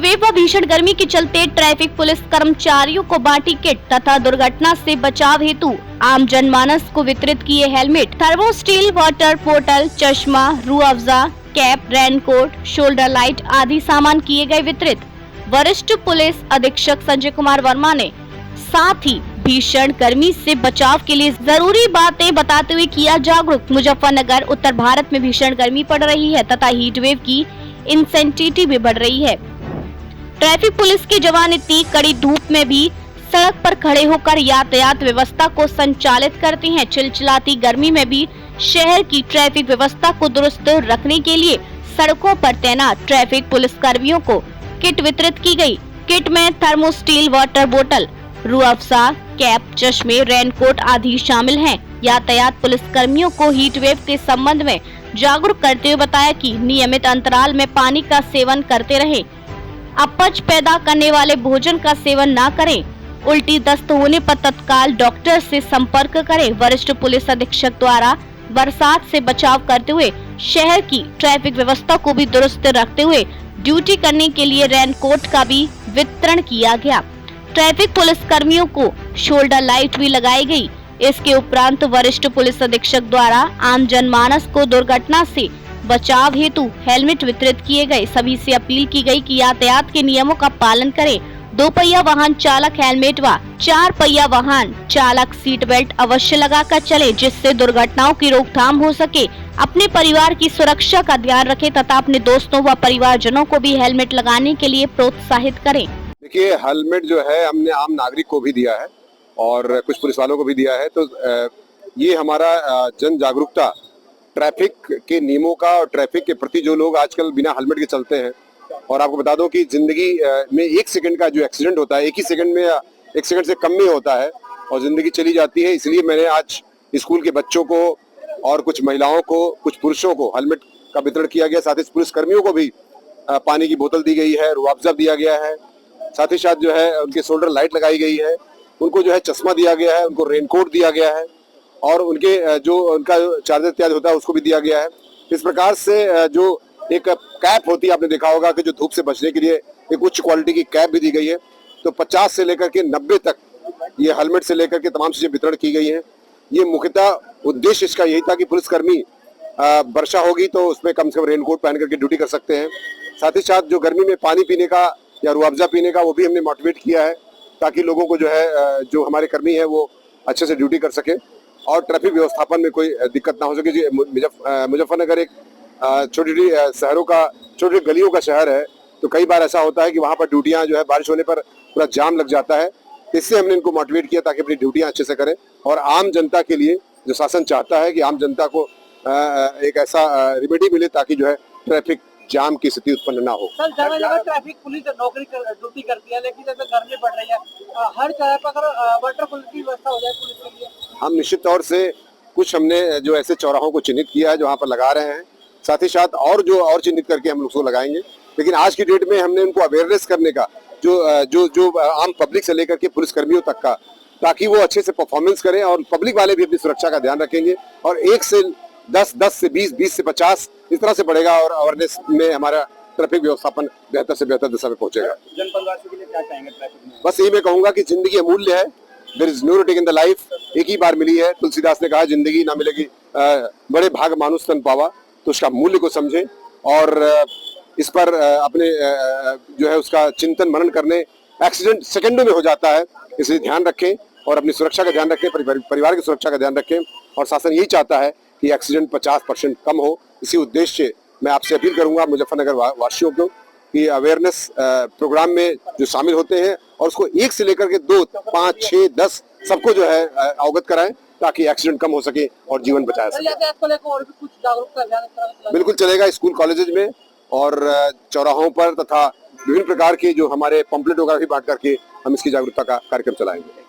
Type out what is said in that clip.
Heatwave व भीषण गर्मी के चलते ट्रैफिक पुलिस कर्मचारियों को बांटी किट तथा दुर्घटना से बचाव हेतु आम जनमानस को वितरित किए हेलमेट, थर्मोस्टील वाटर बोतल, चश्मा, Rooh Afza, cap, raincoat, shoulder light आदि सामान किए गए वितरित। वरिष्ठ पुलिस अधीक्षक संजय कुमार वर्मा ने साथ ही भीषण गर्मी से बचाव के लिए जरूरी बातें बताते हुए किया जागरूक। मुजफ्फरनगर उत्तर भारत में भीषण गर्मी पड़ रही है तथा हीटवेव की इंटेंसिटी भी बढ़ रही है। ट्रैफिक पुलिस के जवान इतनी कड़ी धूप में भी सड़क पर खड़े होकर यातायात व्यवस्था को संचालित करते हैं। चिलचिलाती गर्मी में भी शहर की ट्रैफिक व्यवस्था को दुरुस्त रखने के लिए सड़कों पर तैनात ट्रैफिक पुलिस कर्मियों को किट वितरित की गई। किट में थर्मोस्टील वाटर बोतल, रूह अफ़ज़ा, कैप, चश्मे, रेनकोट आदि शामिल हैं। यातायात पुलिस कर्मियों को हीटवेव के संबंध में जागरूक करते हुए बताया कि नियमित अंतराल में पानी का सेवन करते रहें, अपच पैदा करने वाले भोजन का सेवन न करें, उल्टी दस्त होने पर तत्काल डॉक्टर से संपर्क करें। वरिष्ठ पुलिस अधीक्षक द्वारा बरसात से बचाव करते हुए शहर की ट्रैफिक व्यवस्था को भी दुरुस्त रखते हुए ड्यूटी करने के लिए रेनकोट का भी वितरण किया गया। ट्रैफिक पुलिस कर्मियों को शोल्डर लाइट भी लगाई गई। इसके उपरांत वरिष्ठ पुलिस अधीक्षक द्वारा आम जनमानस को दुर्घटना से बचाव हेतु हेलमेट वितरित किए गए। सभी से अपील की गई कि यातायात के नियमों का पालन करें। 2 पहिया वाहन चालक हेलमेट व 4 पहिया वाहन चालक सीट बेल्ट अवश्य लगाकर चले, जिससे दुर्घटनाओं की रोकथाम हो सके। अपने परिवार की सुरक्षा का ध्यान रखें तथा अपने दोस्तों व परिवारजनों को भी हेलमेट लगाने के लिए प्रोत्साहित करें। देखिए, हेलमेट जो है हमने आम नागरिक को भी दिया है और कुछ पुलिस वालों को भी दिया है, तो ये हमारा जन जागरूकता ट्रैफिक के नियमों का और ट्रैफिक के प्रति जो लोग आजकल बिना हेलमेट के चलते हैं। और आपको बता दो कि जिंदगी में 1 सेकंड का जो एक्सीडेंट होता है 1 ही सेकंड में या 1 सेकंड से कम में होता है और जिंदगी चली जाती है। इसलिए मैंने आज स्कूल के बच्चों को और कुछ महिलाओं को, कुछ पुरुषों को हेलमेट का वितरण किया गया। साथ ही पुलिस कर्मियों को भी पानी की बोतल दी गई है, रूह अफ़ज़ा दिया गया है, साथ ही साथ जो है उनके शोल्डर लाइट लगाई गई है, उनको जो है चश्मा दिया गया है, उनको रेनकोट दिया गया है और उनके जो उनका चार्जर इत्यादि होता है उसको भी दिया गया है। इस प्रकार से जो एक कैप होती है, आपने देखा होगा कि जो धूप से बचने के लिए एक उच्च क्वालिटी की कैप भी दी गई है। तो 50 से लेकर के 90 तक ये हेलमेट से लेकर के तमाम चीजें वितरण की गई हैं। ये मुख्यतः उद्देश्य इसका यही था कि पुलिसकर्मी वर्षा होगी तो उसमें कम से कम रेनकोट पहन करके ड्यूटी कर सकते हैं। साथ ही साथ जो गर्मी में पानी पीने का या रूह अफ़ज़ा पीने का वो भी हमने मोटिवेट किया है ताकि लोगों को जो है जो हमारे कर्मी है वो अच्छे से ड्यूटी कर सके और ट्रैफिक व्यवस्थापन में कोई दिक्कत ना हो सके। मुजफ्फरनगर एक छोटी शहरों का, छोटी गलियों का शहर है, तो कई बार ऐसा होता है कि वहाँ पर ड्यूटियाँ जो है बारिश होने पर पूरा जाम लग जाता है। इससे हमने इनको मोटिवेट किया ताकि अपनी ड्यूटियाँ अच्छे से करें और आम जनता के लिए जो शासन चाहता है कि आम जनता को एक ऐसा रेमेडी मिले ताकि जो है ट्रैफिक जाम की स्थिति उत्पन्न ना हो। सर, जगह ट्रैफिक पुलिस नौकरी ड्यूटी करती है, लेकिन जैसे गर्मी बढ़ रही है, हर जगह पर अगर वाटर पुलिस की व्यवस्था हो जाए पुलिस के लिए। हम निश्चित तौर से कुछ हमने जो ऐसे चौराहों को चिन्हित किया है जो वहाँ पर लगा रहे हैं, साथ ही साथ और चिन्हित करके हम उसको लगाएंगे। लेकिन आज की डेट में हमने उनको अवेयरनेस करने का जो आम पब्लिक से लेकर के पुलिस कर्मियों तक का, ताकि वो अच्छे से परफॉर्मेंस करें और पब्लिक वाले भी अपनी सुरक्षा का ध्यान रखेंगे और 1 से 10, 10 से 20, 20 से 50 इस तरह से बढ़ेगा और अवेयरनेस में हमारा ट्रैफिक व्यवस्थापन बेहतर से बेहतर दिशा में पहुंचेगा। जनपदवासी के लिए क्या कहेंगे ट्रैफिक में? बस यही मैं कहूंगा कि जिंदगी अमूल्य है, there is no return in the life, एक ही बार मिली है। तुलसीदास ने कहा जिंदगी ना मिलेगी बड़े भाग मानुष तन पावा, तो उसका मूल्य को समझें और इस पर अपने जो है उसका चिंतन मनन करने। एक्सीडेंट सेकंडों में हो जाता है, इसलिए ध्यान रखें और अपनी सुरक्षा का ध्यान रखें, परिवार की सुरक्षा का ध्यान रखें और शासन यही चाहता है कि एक्सीडेंट 50% कम हो। इसी उद्देश्य से मैं आपसे अपील करूंगा मुजफ्फरनगर वासियों को कि अवेयरनेस प्रोग्राम में जो शामिल होते हैं और उसको 1 से लेकर के 2, 5, 6, 10 सबको जो है अवगत कराएं ताकि एक्सीडेंट कम हो सके और जीवन बचाया सके। और भी कुछ जागरूकता बिल्कुल चलेगा, स्कूल कॉलेजेस में और चौराहों पर तथा विभिन्न प्रकार के जो हमारे पंपलेट वगैरह भी बांट करके हम इसकी जागरूकता का कार्यक्रम चलाएंगे।